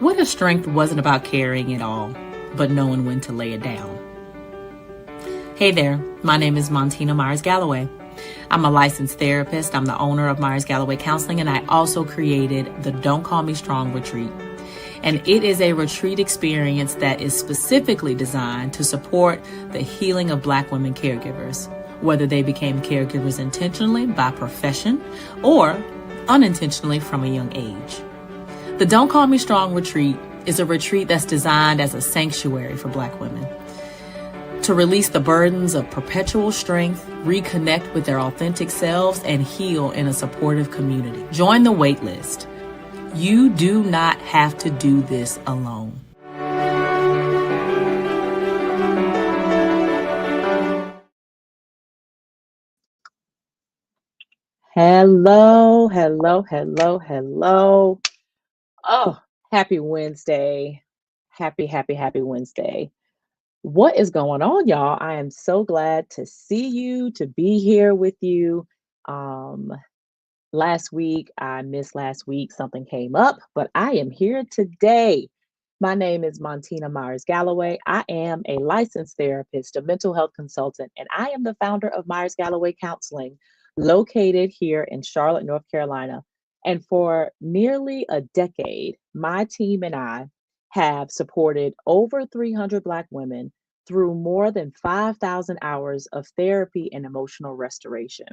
What if strength wasn't about carrying it all, but knowing when to lay it down? Hey there, my name is Montina Myers-Galloway. I'm a licensed therapist. I'm the owner of Myers-Galloway Counseling, and I also created the Don't Call Me Strong retreat. And it is a retreat experience that is specifically designed to support the healing of Black women caregivers, whether they became caregivers intentionally by profession or unintentionally from a young age. The Don't Call Me Strong retreat is a retreat that's designed as a sanctuary for Black women to release the burdens of perpetual strength, reconnect with their authentic selves, and heal in a supportive community. Join the wait list. You do not have to do this alone. Hello, hello, hello, hello. Oh, happy Wednesday. Happy Wednesday. What is going on, y'all? I am so glad to see you, to be here with you. Last week, I missed last week. Something came up, but I am here today. My name is Montina Myers-Galloway. I am a licensed therapist, a mental health consultant, and I am the founder of Myers-Galloway Counseling, located here in Charlotte, North Carolina. And for nearly a decade, my team and I have supported over 300 Black women through more than 5,000 hours of therapy and emotional restoration.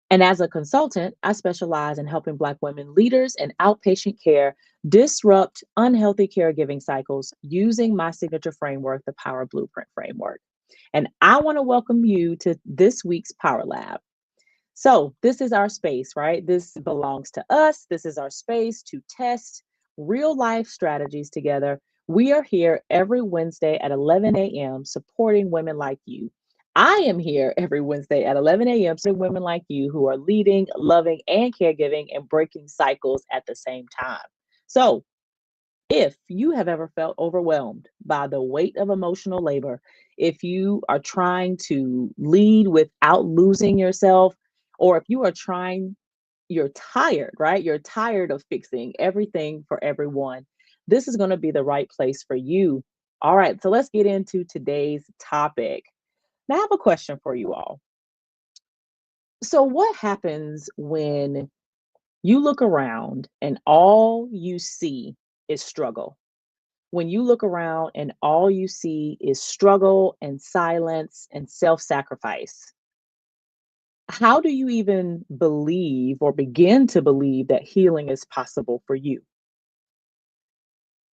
And as a consultant, I specialize in helping Black women leaders in outpatient care disrupt unhealthy caregiving cycles using my signature framework, the Power Blueprint Framework. And I want to welcome you to this week's Power Lab. So this is our space, right? This belongs to us. This is our space to test real life strategies together. We are here every Wednesday at 11 a.m. supporting women like you. I am here every Wednesday at 11 a.m. supporting women like you who are leading, loving, and caregiving and breaking cycles at the same time. So if you have ever felt overwhelmed by the weight of emotional labor, if you are trying to lead without losing yourself, or if you're tired, right? You're tired of fixing everything for everyone. This is going to be the right place for you. All right, so let's get into today's topic. Now, I have a question for you all. So, what happens when you look around and all you see is struggle? When you look around and all you see is struggle and silence and self-sacrifice, how do you even believe or begin to believe that healing is possible for you?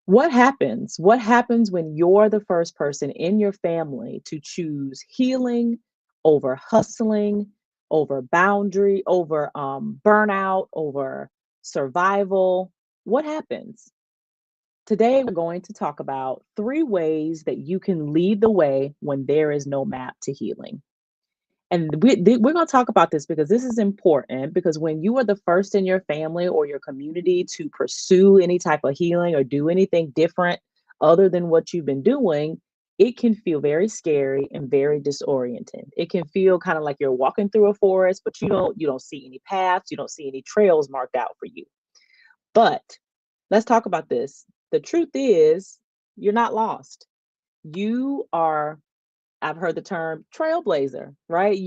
What happens? What happens when you're the first person in your family to choose healing over hustling, over boundary, over burnout, over survival? What happens? Today, we're going to talk about 3 ways that you can lead the way when there is no map to healing. And we're going to talk about this because this is important, because when you are the first in your family or your community to pursue any type of healing or do anything different other than what you've been doing, it can feel very scary and very disorienting. It can feel kind of like you're walking through a forest, but you don't see any paths, you don't see any trails marked out for you. But let's talk about this. The truth is, you're not lost. You are, I've heard the term trailblazer, right?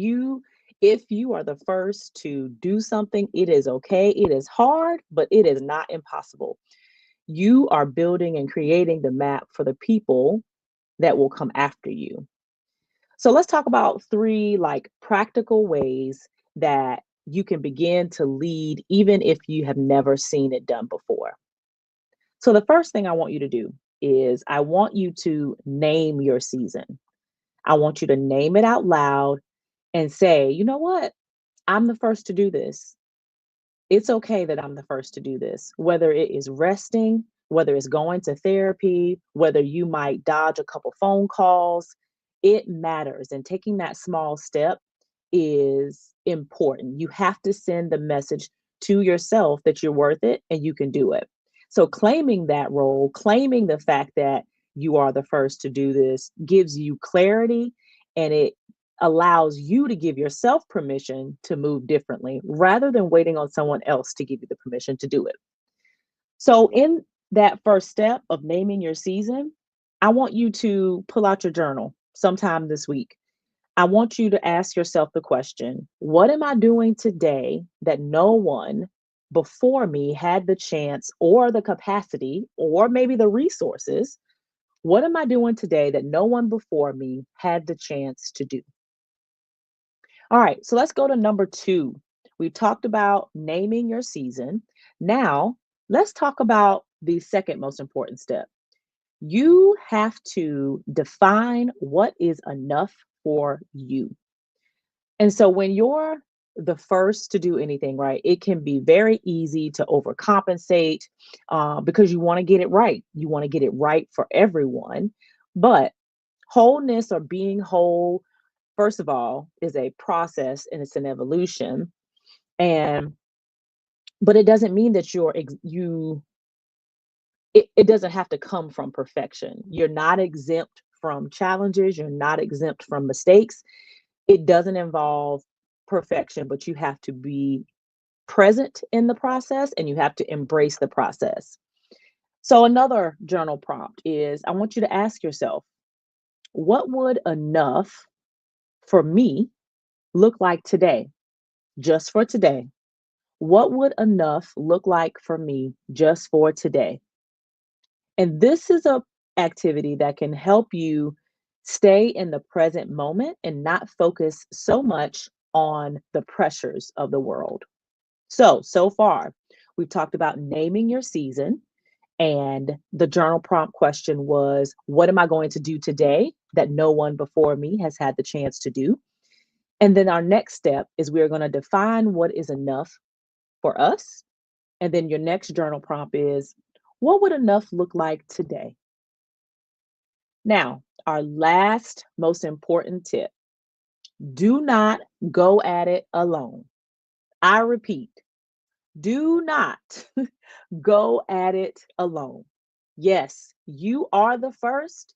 If you are the first to do something, it is okay. It is hard, but it is not impossible. You are building and creating the map for the people that will come after you. So let's talk about 3 practical ways that you can begin to lead even if you have never seen it done before. So the first thing I want you to do is I want you to name your season. I want you to name it out loud and say, you know what? I'm the first to do this. It's okay that I'm the first to do this, whether it is resting, whether it's going to therapy, whether you might dodge a couple phone calls, it matters. And taking that small step is important. You have to send the message to yourself that you're worth it and you can do it. So claiming that role, claiming the fact that you are the first to do this gives you clarity, and it allows you to give yourself permission to move differently rather than waiting on someone else to give you the permission to do it. So in that first step of naming your season, I want you to pull out your journal sometime this week. I want you to ask yourself the question, what am I doing today that no one before me had the chance or the capacity or maybe the resources? What am I doing today that no one before me had the chance to do? All right, so let's go to number two. We've talked about naming your season. Now, let's talk about the second most important step. You have to define what is enough for you. And so when you're the first to do anything, right, it can be very easy to overcompensate because you want to get it right. You want to get it right for everyone. But wholeness or being whole, first of all, is a process and it's an evolution. And but it doesn't mean that it doesn't have to come from perfection. You're not exempt from challenges, you're not exempt from mistakes. It doesn't involve perfection, but you have to be present in the process and you have to embrace the process. So, another journal prompt is I want you to ask yourself, what would enough for me look like today, just for today? What would enough look like for me just for today? And this is a activity that can help you stay in the present moment and not focus so much on the pressures of the world. So far, we've talked about naming your season, and the journal prompt question was, what am I going to do today that no one before me has had the chance to do? And then our next step is we're going to define what is enough for us. And then your next journal prompt is, what would enough look like today? Now, our last most important tip, do not go at it alone. I repeat, do not go at it alone. Yes, you are the first,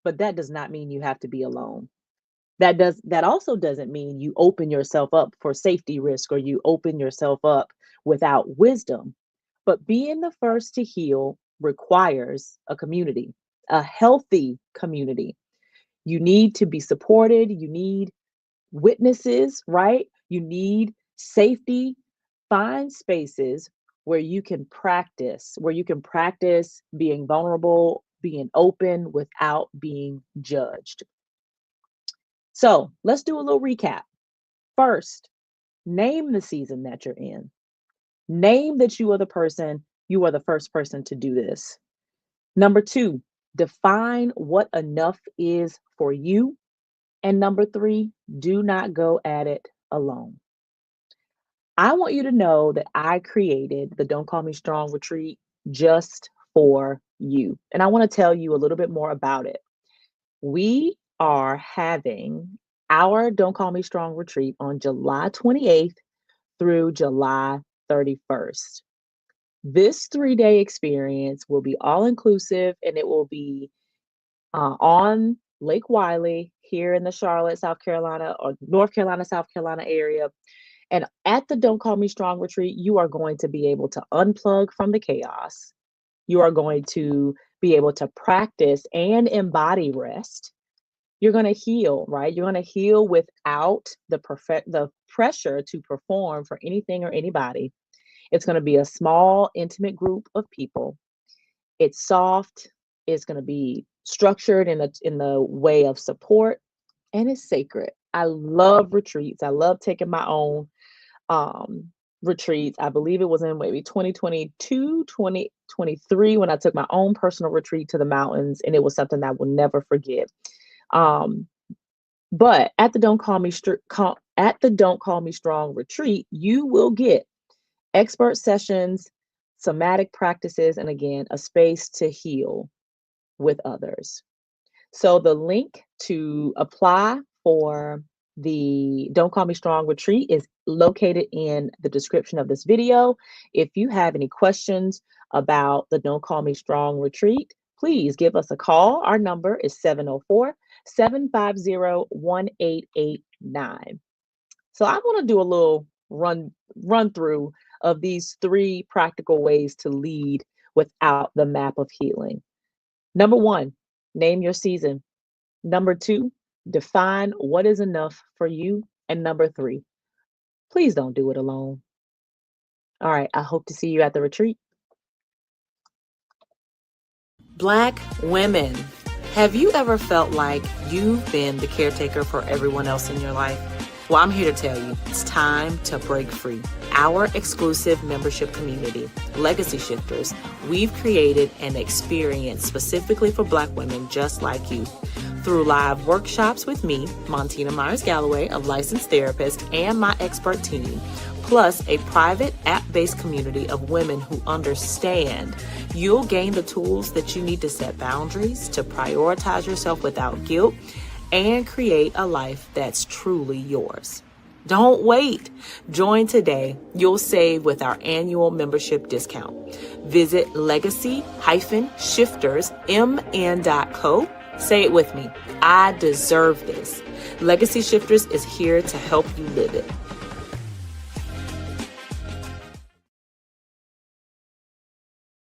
but that does not mean you have to be alone. That also doesn't mean you open yourself up for safety risk or you open yourself up without wisdom. But being the first to heal requires a community, a healthy community. You need to be supported, you need witnesses, right? You need safety. Find spaces where you can practice being vulnerable, being open without being judged. So let's do a little recap. First, name the season that you're in. Name that you are the first person to do this. Number two, define what enough is for you. And number three, do not go at it alone. I want you to know that I created the Don't Call Me Strong retreat just for you. And I want to tell you a little bit more about it. We are having our Don't Call Me Strong retreat on July 28th through July 31st. This 3-day experience will be all inclusive and it will be on Lake Wiley here in the Charlotte, South Carolina, or North Carolina, South Carolina area. And at the Don't Call Me Strong retreat, you are going to be able to unplug from the chaos. You are going to be able to practice and embody rest. You're going to heal, right? You're going to heal without the pressure to perform for anything or anybody. It's going to be a small, intimate group of people. It's soft. It's going to be structured in the way of support, and it's sacred. I love retreats. I love taking my own retreats. I believe it was in maybe 2022, 2023 when I took my own personal retreat to the mountains, and it was something that I will never forget. Um, but at the Don't Call Me Strong retreat, you will get expert sessions, somatic practices, and again, a space to heal with others. So the link to apply for the Don't Call Me Strong retreat is located in the description of this video. If you have any questions about the Don't Call Me Strong retreat, please give us a call. Our number is 704-750-1889. So I want to do a little run through of these 3 practical ways to lead without the map of healing. Number one, name your season. Number two, define what is enough for you. And number three, please don't do it alone. All right, I hope to see you at the retreat. Black women, have you ever felt like you've been the caretaker for everyone else in your life? Well, I'm here to tell you, it's time to break free. Our exclusive membership community, Legacy Shifters, we've created an experience specifically for Black women just like you. Through live workshops with me, Montina Myers-Galloway, a licensed therapist, and my expert team, plus a private app-based community of women who understand, you'll gain the tools that you need to set boundaries, to prioritize yourself without guilt, and create a life that's truly yours. Don't wait. Join today. You'll save with our annual membership discount. Visit legacy-shiftersmn.co. Say it with me. I deserve this. Legacy Shifters is here to help you live it.